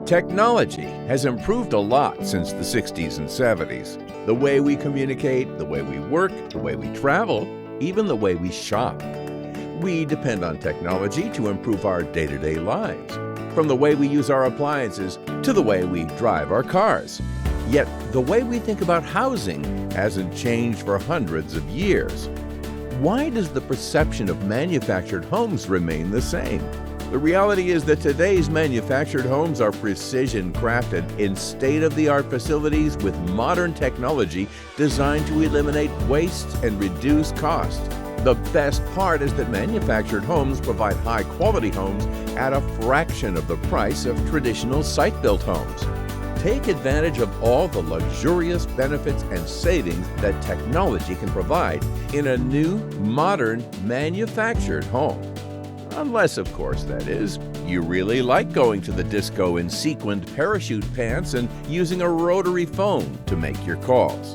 Technology has improved a lot since the 60s and 70s. The way we communicate, the way we work, the way we travel, even the way we shop. We depend on technology to improve our day-to-day lives, from the way we use our appliances to the way we drive our cars. Yet, the way we think about housing hasn't changed for hundreds of years. Why does the perception of manufactured homes remain the same? The reality is that today's manufactured homes are precision-crafted in state-of-the-art facilities with modern technology designed to eliminate waste and reduce cost. The best part is that manufactured homes provide high-quality homes at a fraction of the price of traditional site-built homes. Take advantage of all the luxurious benefits and savings that technology can provide in a new, modern, manufactured home. Unless, of course, that is, you really like going to the disco in sequined parachute pants and using a rotary phone to make your calls.